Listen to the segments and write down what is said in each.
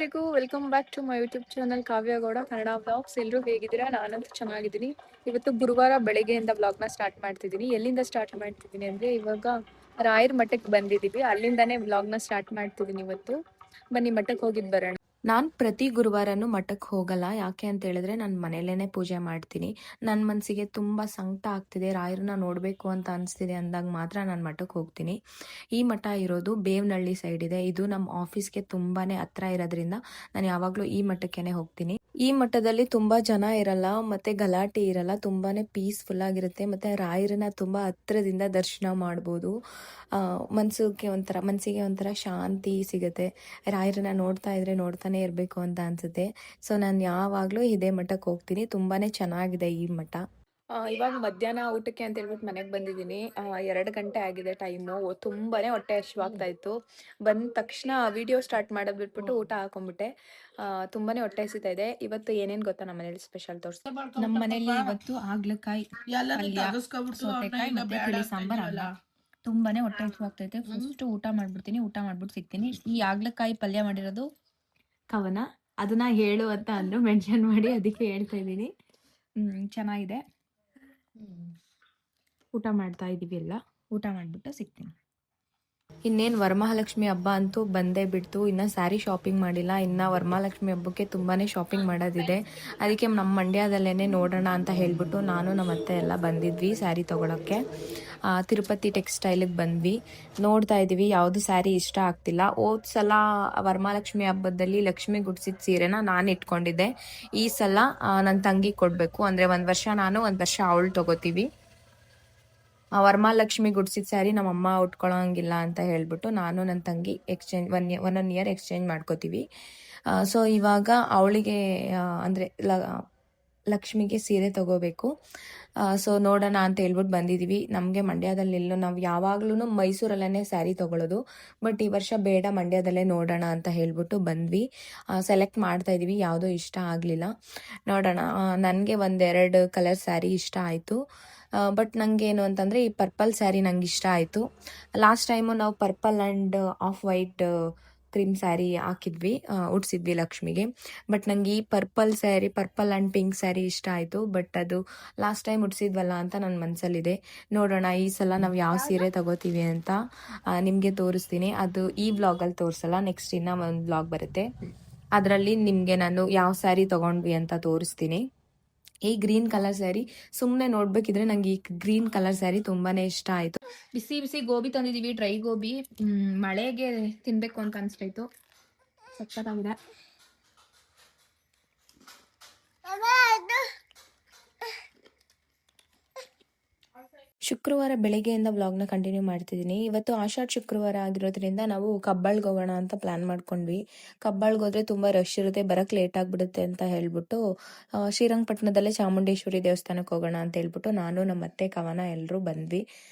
ಎಲ್ರಿಗೂ welcome back to my YouTube channel Kavya Gowda Kannada vlogs. ಎಲ್ಲರೂ ಹೇಗಿದ್ದೀರಾ? ನಾನಂತೂ ಚೆನ್ನಾಗಿದ್ದೀನಿ. ಇವತ್ತು ಗುರುವಾರ ಬೆಳಗ್ಗೆಯಿಂದ ವ್ಲಾಗ್ನ ಸ್ಟಾರ್ಟ್ ಮಾಡ್ತಿದ್ದೀನಿ. ಎಲ್ಲಿಂದ ಸ್ಟಾರ್ಟ್ ಮಾಡ್ತಿದ್ದೀನಿ ಅಂದರೆ ಇವಾಗ ರಾಯರ್ ಮಠಕ್ಕೆ ಬಂದಿದ್ದೀವಿ. ಅಲ್ಲಿಂದಾನೇ ವ್ಲಾಗ್ನ ಸ್ಟಾರ್ಟ್ ಮಾಡ್ತಿದ್ದೀನಿ ಇವತ್ತು. ಬನ್ನಿ ಮಠಕ್ಕೆ ಹೋಗಿದ್ದು ಬರೋಣ. ನಾನು ಪ್ರತಿ ಗುರುವಾರನೂ ಮಠಕ್ಕೆ ಹೋಗಲ್ಲ. ಯಾಕೆ ಅಂತ ಹೇಳಿದ್ರೆ ನಾನು ಮನೇಲೇ ಪೂಜೆ ಮಾಡ್ತೀನಿ. ನನ್ನ ಮನಸ್ಸಿಗೆ ತುಂಬ ಸಂಕಟ ಆಗ್ತಿದೆ, ರಾಯರನ್ನ ನೋಡಬೇಕು ಅಂತ ಅನಿಸ್ತಿದೆ ಅಂದಾಗ ಮಾತ್ರ ನಾನು ಮಠಕ್ಕೆ ಹೋಗ್ತೀನಿ. ಈ ಮಠ ಇರೋದು ಬೇವನಹಳ್ಳಿ ಸೈಡ್ ಇದೆ. ಇದು ನಮ್ಮ ಆಫೀಸ್ಗೆ ತುಂಬಾ ಹತ್ರ ಇರೋದ್ರಿಂದ ನಾನು ಯಾವಾಗಲೂ ಈ ಮಠಕ್ಕೇ ಹೋಗ್ತೀನಿ. ಈ ಮಠದಲ್ಲಿ ತುಂಬ ಜನ ಇರಲ್ಲ, ಮತ್ತು ಗಲಾಟೆ ಇರಲ್ಲ, ತುಂಬಾ ಪೀಸ್ಫುಲ್ ಆಗಿರುತ್ತೆ. ಮತ್ತು ರಾಯರನ್ನ ತುಂಬ ಹತ್ರದಿಂದ ದರ್ಶನ ಮಾಡ್ಬೋದು. ಮನಸ್ಸಿಗೆ ಒಂಥರ ಶಾಂತಿ ಸಿಗುತ್ತೆ. ರಾಯರನ್ನ ನೋಡ್ತಾ ಇದ್ರೆ ನೋಡ್ತಾನೆ ಇರಬೇಕು ಅಂತ ಅನ್ಸುತ್ತೆ. ಸೊ ನಾನು ಯಾವಾಗಲೂ ಇದೇ ಮಠಕ್ಕೆ ಹೋಗ್ತೀನಿ. ತುಂಬಾ ಚೆನ್ನಾಗಿದೆ ಈ ಮಠ. ಇವಾಗ ಮಧ್ಯಾಹ್ನ ಊಟಕ್ಕೆ ಅಂತ ಹೇಳ್ಬಿಟ್ಟು ಮನೆಗೆ ಬಂದಿದ್ದೀನಿ. 2 ಗಂಟೆ ಆಗಿದೆ ಟೈಮು. ತುಂಬಾನೇ ಹೊಟ್ಟೆ ಹಸಿವಾಗ್ತಾ ಇತ್ತು. ಬಂದ ತಕ್ಷಣ ವಿಡಿಯೋ ಸ್ಟಾರ್ಟ್ ಮಾಡೋದು ಬಿಟ್ಬಿಟ್ಟು ಊಟ ಹಾಕೊಂಡ್ಬಿಟ್ಟೆ. ತುಂಬಾನೇ ಹೊಟ್ಟೆ ಹಸಿತಾ ಇದೆ. ಇವತ್ತು ಏನೇನು ಗೊತ್ತಾ ನಮ್ಮ ಮನೇಲಿ ಸ್ಪೆಷಲ್ ತೋರಿಸ್ತೀನಿ. ನಮ್ಮ ಮನೇಲಿ ಇವತ್ತು ಹಾಗಲಕಾಯಿ ಪಲ್ಯ, ಸೌತೆಕಾಯಿ ಮತ್ತೆ ತಿಳಿ ಸಾಂಬಾರ್ ಅನ್ನ. ತುಂಬಾನೇ ಹೊಟ್ಟೆ ಹಸಿವಾಗ್ತೈತೆ. ಫಸ್ಟ್ ಊಟ ಮಾಡ್ಬಿಡ್ತೀನಿ. ಊಟ ಮಾಡ್ಬಿಟ್ಟು ಸಿಗ್ತೀನಿ. ಈ ಹಾಗಲಕಾಯಿ ಪಲ್ಯ ಮಾಡಿರೋದು ಕವನ. ಅದನ್ನ ಹೇಳು ಅಂತ ಅಂದ್ರು, ಮೆನ್ಷನ್ ಮಾಡಿ, ಅದಕ್ಕೆ ಹೇಳ್ತಾ ಇದ್ದೀನಿ. ಚೆನ್ನಾಗಿದೆ. ಊಟ ಮಾಡ್ತಾ ಇದೀವಿ ಎಲ್ಲ. ಊಟ ಮಾಡಿಬಿಟ್ಟು ಸಿಗ್ತೀನಿ. ಇನ್ನೇನು ವರಮಹಾಲಕ್ಷ್ಮಿ ಹಬ್ಬ ಅಂತೂ ಬಂದೇ ಬಿಡ್ತು. ಇನ್ನು ಸ್ಯಾರಿ ಶಾಪಿಂಗ್ ಮಾಡಿಲ್ಲ. ಇನ್ನು ವರಮಹಾಲಕ್ಷ್ಮಿ ಹಬ್ಬಕ್ಕೆ ತುಂಬಾ ಶಾಪಿಂಗ್ ಮಾಡೋದಿದೆ. ಅದಕ್ಕೆ ನಮ್ಮ ಮಂಡ್ಯದಲ್ಲೇ ನೋಡೋಣ ಅಂತ ಹೇಳ್ಬಿಟ್ಟು ನಾನು ನಮ್ಮ ಅತ್ತೆ ಎಲ್ಲ ಬಂದಿದ್ವಿ ಸ್ಯಾರಿ ತೊಗೊಳಕ್ಕೆ. ತಿರುಪತಿ ಟೆಕ್ಸ್ಟೈಲಿಗೆ ಬಂದ್ವಿ. ನೋಡ್ತಾ ಇದ್ದೀವಿ, ಯಾವುದು ಸ್ಯಾರಿ ಇಷ್ಟ ಆಗ್ತಿಲ್ಲ. ಹೋದ ಸಲ ವರಮಹಾಲಕ್ಷ್ಮಿ ಹಬ್ಬದಲ್ಲಿ ಲಕ್ಷ್ಮಿ ಗುಡ್ಸಿದ ಸೀರೆನ ನಾನು ಇಟ್ಕೊಂಡಿದ್ದೆ. ಈ ಸಲ ನನ್ನ ತಂಗಿ ಕೊಡಬೇಕು. ಅಂದರೆ 1 ವರ್ಷ ನಾನು, 1 ವರ್ಷ ಅವಳು ತೊಗೋತೀವಿ. ವರಮಹಾಲಕ್ಷ್ಮಿ ಗುಡ್ಸಿದ ಸ್ಯಾರಿ ನಮ್ಮಮ್ಮ ಉಟ್ಕೊಳ್ಳೋಂಗಿಲ್ಲ ಅಂತ ಹೇಳ್ಬಿಟ್ಟು ನಾನು ನನ್ನ ತಂಗಿ ಎಕ್ಸ್ಚೇಂಜ್ ಒನ್ ಇಯರ್ ಎಕ್ಸ್ಚೇಂಜ್ ಮಾಡ್ಕೋತೀವಿ. ಸೊ ಇವಾಗ ಅವಳಿಗೆ ಅಂದರೆ ಲಕ್ಷ್ಮಿಗೆ ಸೀರೆ ತಗೋಬೇಕು. ಸೊ ನೋಡೋಣ ಅಂತ ಹೇಳ್ಬಿಟ್ಟು ಬಂದಿದ್ದೀವಿ. ನಮಗೆ ಮಂಡ್ಯದಲ್ಲೆಲ್ಲೋ ನಾವು ಯಾವಾಗ್ಲೂ ಮೈಸೂರಲ್ಲೇ ಸ್ಯಾರಿ ತೊಗೊಳ್ಳೋದು. ಬಟ್ ಈ ವರ್ಷ ಬೇಡ, ಮಂಡ್ಯದಲ್ಲೇ ನೋಡೋಣ ಅಂತ ಹೇಳ್ಬಿಟ್ಟು ಬಂದ್ವಿ. ಸೆಲೆಕ್ಟ್ ಮಾಡ್ತಾ ಇದ್ದೀವಿ. ಯಾವುದೋ ಇಷ್ಟ ಆಗಲಿಲ್ಲ, ನೋಡೋಣ. ನನಗೆ 1-2 ಕಲರ್ ಸ್ಯಾರಿ ಇಷ್ಟ ಆಯಿತು. ಬಟ್ ನನಗೆ ಏನು ಅಂತಂದರೆ ಈ ಪರ್ಪಲ್ ಸ್ಯಾರಿ ನಂಗೆ ಇಷ್ಟ ಆಯಿತು. ಲಾಸ್ಟ್ ಟೈಮು ನಾವು purple and of white cream sari ಹಾಕಿದ್ವಿ, ಉಡ್ಸಿದ್ವಿ ಲಕ್ಷ್ಮಿಗೆ. ಬಟ್ ನನಗೆ ಈ ಪರ್ಪಲ್ ಆ್ಯಂಡ್ ಪಿಂಕ್ ಸ್ಯಾರಿ ಇಷ್ಟ ಆಯಿತು. ಬಟ್ ಅದು ಲಾಸ್ಟ್ ಟೈಮ್ ಉಡ್ಸಿದ್ವಲ್ಲ ಅಂತ ನನ್ನ ಮನಸ್ಸಲ್ಲಿದೆ. ನೋಡೋಣ ಈ ಸಲ ನಾವು ಯಾವ ಸೀರೆ ತಗೋತೀವಿ ಅಂತ ನಿಮಗೆ ತೋರಿಸ್ತೀನಿ. ಅದು ಈ ವ್ಲಾಗಲ್ಲಿ ತೋರಿಸಲ್ಲ, ನೆಕ್ಸ್ಟ್ ಇನ್ನೂ ಒಂದು ವ್ಲಾಗ್ ಬರುತ್ತೆ, ಅದರಲ್ಲಿ ನಿಮಗೆ ನಾನು ಯಾವ ಸ್ಯಾರಿ ತೊಗೊಂಡ್ವಿ ಅಂತ ತೋರಿಸ್ತೀನಿ. ಈ ಗ್ರೀನ್ ಕಲರ್ ಸ್ಯಾರಿ ಸುಮ್ಮನೆ ನೋಡ್ಬೇಕಿದ್ರೆ ನಂಗೆ ಈ ಗ್ರೀನ್ ಕಲರ್ ಸ್ಯಾರಿ ತುಂಬಾನೇ ಇಷ್ಟ ಆಯಿತು. ಬಿಸಿ ಬಿಸಿ ಗೋಬಿ ತಂದಿದ್ದೀವಿ, ಡ್ರೈ ಗೋಬಿ. ಮಳೆಗೆ ತಿನ್ಬೇಕು ಅಂತ ಅನಿಸ್ತಾಯಿತ್ತು. ಸಕ್ಕತ್ತಾಗಿದೆ. ಶುಕ್ರವಾರ ಬೆಳಗ್ಗೆಯಿಂದ ವ್ಲಾಗ್ನ ಕಂಟಿನ್ಯೂ ಮಾಡ್ತಿದ್ದೀನಿ. ಇವತ್ತು ಆಷಾಢ ಶುಕ್ರವಾರ ಆಗಿರೋದ್ರಿಂದ ನಾವು ಕಬ್ಬಾಳ್ಗೆ ಹೋಗೋಣ ಅಂತ ಪ್ಲ್ಯಾನ್ ಮಾಡ್ಕೊಂಡ್ವಿ. ಕಬ್ಬಾಳ್ಗೆ ಹೋದರೆ ತುಂಬ ರಶ್ ಇರುತ್ತೆ, ಬರೋಕ್ಕೆ ಲೇಟ್ ಆಗಿಬಿಡುತ್ತೆ ಅಂತ ಹೇಳ್ಬಿಟ್ಟು ಶ್ರೀರಂಗಪಟ್ಟಣದಲ್ಲೇ ಚಾಮುಂಡೇಶ್ವರಿ ದೇವಸ್ಥಾನಕ್ಕೆ ಹೋಗೋಣ ಅಂತ ಹೇಳ್ಬಿಟ್ಟು ನಾನು ನಮ್ಮ ಅತ್ತೆ ಕವನ ಎಲ್ಲರೂ ಬಂದ್ವಿ.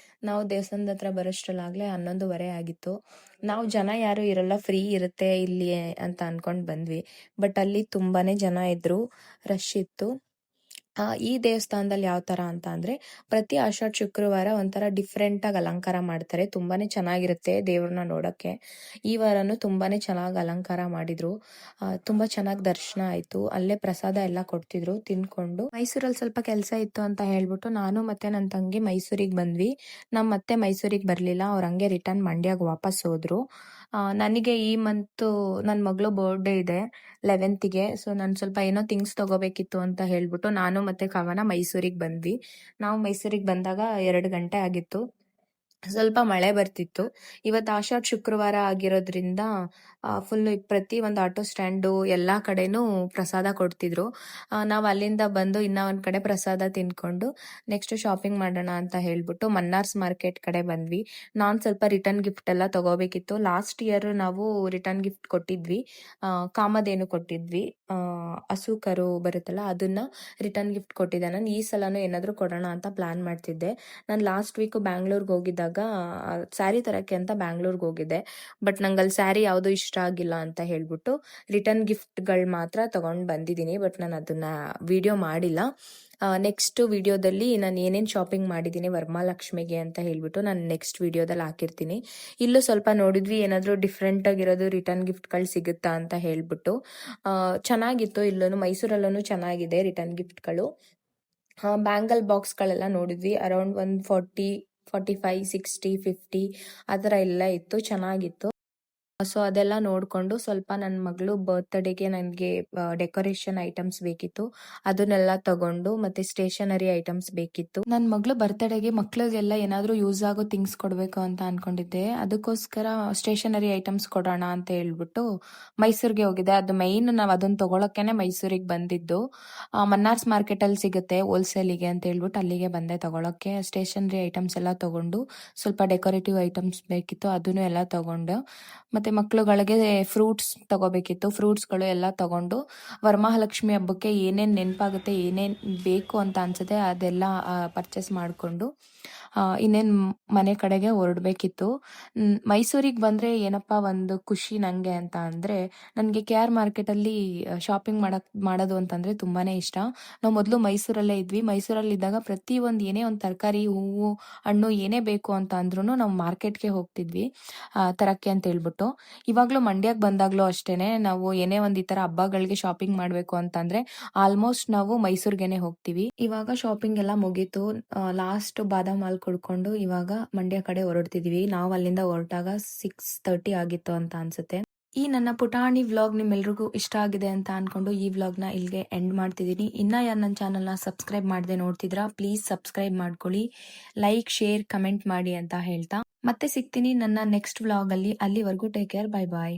ನಾವು ದೇವಸ್ಥಾನದ ಹತ್ರ ಬರೋಷ್ಟರಲ್ಲಾಗಲೇ 11:15 ಆಗಿತ್ತು. ನಾವು ಜನ ಯಾರೂ ಇರಲ್ಲ, ಫ್ರೀ ಇರುತ್ತೆ ಇಲ್ಲಿ ಅಂತ ಅಂದ್ಕೊಂಡು ಬಂದ್ವಿ. ಬಟ್ ಅಲ್ಲಿ ತುಂಬಾ ಜನ ಇದ್ದರು, ರಶ್ ಇತ್ತು. ಈ ದೇವಸ್ಥಾನದಲ್ಲಿ ಯಾವ ಥರ ಅಂತ ಅಂದರೆ ಪ್ರತಿ ಆಷಾಢ ಶುಕ್ರವಾರ ಒಂಥರ ಡಿಫ್ರೆಂಟಾಗಿ ಅಲಂಕಾರ ಮಾಡ್ತಾರೆ. ತುಂಬಾ ಚೆನ್ನಾಗಿರುತ್ತೆ ದೇವ್ರನ್ನ ನೋಡೋಕ್ಕೆ. ಈ ವಾರನೂ ತುಂಬಾ ಚೆನ್ನಾಗಿ ಅಲಂಕಾರ ಮಾಡಿದರು. ತುಂಬ ಚೆನ್ನಾಗಿ ದರ್ಶನ ಆಯಿತು. ಅಲ್ಲೇ ಪ್ರಸಾದ ಎಲ್ಲ ಕೊಡ್ತಿದ್ರು, ತಿಂದ್ಕೊಂಡು. ಮೈಸೂರಲ್ಲಿ ಸ್ವಲ್ಪ ಕೆಲಸ ಇತ್ತು ಅಂತ ಹೇಳ್ಬಿಟ್ಟು ನಾನು ಮತ್ತು ನನ್ನ ತಂಗಿ ಮೈಸೂರಿಗೆ ಬಂದ್ವಿ. ನಮ್ಮ ಮತ್ತೆ ಮೈಸೂರಿಗೆ ಬರಲಿಲ್ಲ, ಅವ್ರು ಹಂಗೆ ರಿಟರ್ನ್ ಮಂಡ್ಯಗೆ ವಾಪಸ್ ಹೋದರು. ನನಗೆ ಈ ಮಂತು ನನ್ನ ಮಗಳು ಬರ್ಡೇ ಇದೆ 11ಗೆ. ಸೊ ನಾನು ಸ್ವಲ್ಪ ಏನೋ ಥಿಂಗ್ಸ್ ತೊಗೋಬೇಕಿತ್ತು ಅಂತ ಹೇಳ್ಬಿಟ್ಟು ನಾನು ಮತ್ತು ಕವನ ಮೈಸೂರಿಗೆ ಬಂದ್ವಿ. ನಾವು ಮೈಸೂರಿಗೆ ಬಂದಾಗ 2 ಗಂಟೆ ಆಗಿತ್ತು. ಸ್ವಲ್ಪ ಮಳೆ ಬರ್ತಿತ್ತು. ಇವತ್ತು ಆಷಾಢ ಶುಕ್ರವಾರ ಆಗಿರೋದ್ರಿಂದ ಫುಲ್ಲು ಪ್ರತಿ ಒಂದು ಆಟೋ ಸ್ಟ್ಯಾಂಡು ಎಲ್ಲ ಕಡೆನೂ ಪ್ರಸಾದ ಕೊಡ್ತಿದ್ರು. ನಾವು ಅಲ್ಲಿಂದ ಬಂದು ಇನ್ನೂ ಒಂದು ಕಡೆ ಪ್ರಸಾದ ತಿಂದ್ಕೊಂಡು ನೆಕ್ಸ್ಟ್ ಶಾಪಿಂಗ್ ಮಾಡೋಣ ಅಂತ ಹೇಳ್ಬಿಟ್ಟು ಮನ್ನಾರ್ಸ್ ಮಾರ್ಕೆಟ್ ಕಡೆ ಬಂದ್ವಿ. ನಾನು ಸ್ವಲ್ಪ ರಿಟರ್ನ್ ಗಿಫ್ಟ್ ಎಲ್ಲ ತೊಗೋಬೇಕಿತ್ತು. ಲಾಸ್ಟ್ ಇಯರ್ ನಾವು ರಿಟರ್ನ್ ಗಿಫ್ಟ್ ಕೊಟ್ಟಿದ್ವಿ, ಕಾಮಧೇನು ಕೊಟ್ಟಿದ್ವಿ, ಹಸು ಕರು ಬರುತ್ತಲ್ಲ ಅದನ್ನು ರಿಟರ್ನ್ ಗಿಫ್ಟ್ ಕೊಟ್ಟಿದ್ದೆ. ನಾನು ಈ ಸಲನೂ ಏನಾದರೂ ಕೊಡೋಣ ಅಂತ ಪ್ಲ್ಯಾನ್ ಮಾಡ್ತಿದ್ದೆ. ನಾನು ಲಾಸ್ಟ್ ವೀಕು ಬ್ಯಾಂಗ್ಳೂರ್ಗೆ ಹೋಗಿದ್ದಾಗ ಸ್ಯಾರಿ ತರೋಕ್ಕೆ ಅಂತ ಬ್ಯಾಂಗ್ಳೂರ್ಗೆ ಹೋಗಿದ್ದೆ. ಬಟ್ ನಂಗೆ ಅಲ್ಲಿ ಸ್ಯಾರಿ ಯಾವುದೂ ಇಷ್ಟ ಇಷ್ಟ ಆಗಿಲ್ಲ ಅಂತ ಹೇಳ್ಬಿಟ್ಟು ರಿಟರ್ನ್ ಗಿಫ್ಟ್ಗಳು ಮಾತ್ರ ತಗೊಂಡು ಬಂದಿದ್ದೀನಿ. ಬಟ್ ನಾನು ಅದನ್ನ ವಿಡಿಯೋ ಮಾಡಿಲ್ಲ. ನೆಕ್ಸ್ಟ್ ವಿಡಿಯೋದಲ್ಲಿ ನಾನು ಏನೇನು ಶಾಪಿಂಗ್ ಮಾಡಿದ್ದೀನಿ ವರಮಹಾಲಕ್ಷ್ಮಿಗೆ ಅಂತ ಹೇಳ್ಬಿಟ್ಟು ನಾನು ನೆಕ್ಸ್ಟ್ ವಿಡಿಯೋದಲ್ಲಿ ಹಾಕಿರ್ತೀನಿ. ಇಲ್ಲೂ ಸ್ವಲ್ಪ ನೋಡಿದ್ವಿ, ಏನಾದರೂ ಡಿಫ್ರೆಂಟ್ ಆಗಿರೋದು ರಿಟರ್ನ್ ಗಿಫ್ಟ್ಗಳು ಸಿಗುತ್ತಾ ಅಂತ ಹೇಳ್ಬಿಟ್ಟು. ಚೆನ್ನಾಗಿತ್ತು. ಇಲ್ಲೂ ಮೈಸೂರಲ್ಲೂ ಚೆನ್ನಾಗಿದೆ ರಿಟರ್ನ್ ಗಿಫ್ಟ್ಗಳು. ಬ್ಯಾಂಗಲ್ ಬಾಕ್ಸ್ಗಳೆಲ್ಲ ನೋಡಿದ್ವಿ. ಅರೌಂಡ್ 140, 45, 60, 50 ಆ ಥರ ಎಲ್ಲ ಇತ್ತು. ಚೆನ್ನಾಗಿತ್ತು. ಸೊ ಅದೆಲ್ಲ ನೋಡ್ಕೊಂಡು ಸ್ವಲ್ಪ ನನ್ನ ಮಗಳು ಬರ್ತ್ಡೇಗೆ ನನಗೆ ಡೆಕೋರೇಷನ್ ಐಟಮ್ಸ್ ಬೇಕಿತ್ತು, ಅದನ್ನೆಲ್ಲ ತಗೊಂಡು, ಮತ್ತೆ ಸ್ಟೇಷನರಿ ಐಟಮ್ಸ್ ಬೇಕಿತ್ತು. ನನ್ನ ಮಗಳು ಬರ್ತ್ಡೇಗೆ ಮಕ್ಳಿಗೆಲ್ಲ ಏನಾದರೂ ಯೂಸ್ ಆಗೋ ಥಿಂಗ್ಸ್ ಕೊಡಬೇಕು ಅಂತ ಅನ್ಕೊಂಡಿದ್ದೆ. ಅದಕ್ಕೋಸ್ಕರ ಸ್ಟೇಷನರಿ ಐಟಮ್ಸ್ ಕೊಡೋಣ ಅಂತ ಹೇಳ್ಬಿಟ್ಟು ಮೈಸೂರಿಗೆ ಹೋಗಿದ್ದೆ. ಅದು ಮೈನ್ ನಾವು ಅದನ್ನ ತಗೊಳಕ್ಕೇನೆ ಮೈಸೂರಿಗೆ ಬಂದಿದ್ದು. ಮನ್ನಾರ್ಸ್ ಮಾರ್ಕೆಟಲ್ಲಿ ಸಿಗುತ್ತೆ ಹೋಲ್ಸೇಲಿಗೆ ಅಂತ ಹೇಳ್ಬಿಟ್ಟು ಅಲ್ಲಿಗೆ ಬಂದೆ ತಗೊಳಕ್ಕೆ. ಸ್ಟೇಷನರಿ ಐಟಮ್ಸ್ ಎಲ್ಲ ತಗೊಂಡು, ಸ್ವಲ್ಪ ಡೆಕೋರೇಟಿವ್ ಐಟಮ್ಸ್ ಬೇಕಿತ್ತು, ಅದನ್ನು ಎಲ್ಲ ತಗೊಂಡು, ಮತ್ತೆ ಮಕ್ಳುಗಳಿಗೆ ಫ್ರೂಟ್ಸ್ ತಗೋಬೇಕಿತ್ತು. ಫ್ರೂಟ್ಸ್ಗಳು ಎಲ್ಲ ತಗೊಂಡು ವರಮಹಾಲಕ್ಷ್ಮಿ ಹಬ್ಬಕ್ಕೆ ಏನೇನು ನೆನಪಾಗುತ್ತೆ, ಏನೇನು ಬೇಕು ಅಂತ ಅನ್ಸುತ್ತೆ ಅದೆಲ್ಲ ಪರ್ಚೇಸ್ ಮಾಡಿಕೊಂಡು ಇನ್ನೇನು ಮನೆ ಕಡೆಗೆ ಹೊರಡ್ಬೇಕಿತ್ತು. ಮೈಸೂರಿಗೆ ಬಂದರೆ ಏನಪ್ಪ ಒಂದು ಖುಷಿ ನನಗೆ ಅಂತ ಅಂದರೆ, ನನಗೆ KR ಮಾರ್ಕೆಟಲ್ಲಿ ಶಾಪಿಂಗ್ ಮಾಡೋದು ಅಂತಂದರೆ ತುಂಬಾ ಇಷ್ಟ. ನಾವು ಮೊದಲು ಮೈಸೂರಲ್ಲೇ ಇದ್ವಿ. ಮೈಸೂರಲ್ಲಿದ್ದಾಗ ಪ್ರತಿಯೊಂದು ಏನೇ ಒಂದು ತರಕಾರಿ, ಹೂವು, ಹಣ್ಣು ಏನೇ ಬೇಕು ಅಂತ ಅಂದ್ರೂ ನಾವು ಮಾರ್ಕೆಟ್ಗೆ ಹೋಗ್ತಿದ್ವಿ ತರಕ್ಕೆ ಅಂತ ಹೇಳ್ಬಿಟ್ಟು. ಇವಾಗಲೂ ಮಂಡ್ಯಕ್ಕೆ ಬಂದಾಗಲೂ ಅಷ್ಟೇನೆ, ನಾವು ಏನೇ ಒಂದು ಈ ಥರ ಹಬ್ಬಗಳಿಗೆ ಶಾಪಿಂಗ್ ಮಾಡಬೇಕು ಅಂತಂದರೆ ಆಲ್ಮೋಸ್ಟ್ ನಾವು ಮೈಸೂರಿಗೇನೆ ಹೋಗ್ತೀವಿ. ಇವಾಗ ಶಾಪಿಂಗ್ ಎಲ್ಲ ಮುಗೀತು. ಲಾಸ್ಟ್ ಬಾದಾಮ್ ಹಾಲ್ ಕುಡ್ಕೊಂಡು ಇವಾಗ ಮಂಡ್ಯ ಕಡೆ ಹೊರಡ್ತಿದೀವಿ. ನಾವು ಅಲ್ಲಿಂದ ಹೊರಟಾಗ 6:30 ಆಗಿತ್ತು ಅಂತ ಅನ್ಸುತ್ತೆ. ಈ ನನ್ನ ಪುಟಾಣಿ ವ್ಲಾಗ್ ನಿಮ್ಮೆಲ್ರಿಗೂ ಇಷ್ಟ ಆಗಿದೆ ಅಂತ ಅನ್ಕೊಂಡು ಈ ವ್ಲಾಗ್ನ ಇಲ್ಲಿಗೆ ಎಂಡ್ ಮಾಡ್ತಿದ್ದೀನಿ. ಇನ್ನ ಯಾರು ನನ್ನ ಚಾನಲ್ನ ಸಬ್ಸ್ಕ್ರೈಬ್ ಮಾಡದೆ ನೋಡ್ತಿದ್ರಾ, ಪ್ಲೀಸ್ ಸಬ್ಸ್ಕ್ರೈಬ್ ಮಾಡ್ಕೊಳ್ಳಿ, ಲೈಕ್, ಶೇರ್, ಕಮೆಂಟ್ ಮಾಡಿ ಅಂತ ಹೇಳ್ತಾ ಮತ್ತೆ ಸಿಗ್ತೀನಿ ನನ್ನ ನೆಕ್ಸ್ಟ್ ವ್ಲಾಗಲ್ಲಿ. ಅಲ್ಲಿವರೆಗೂ ಟೇಕ್ ಕೇರ್, ಬೈ ಬಾಯ್.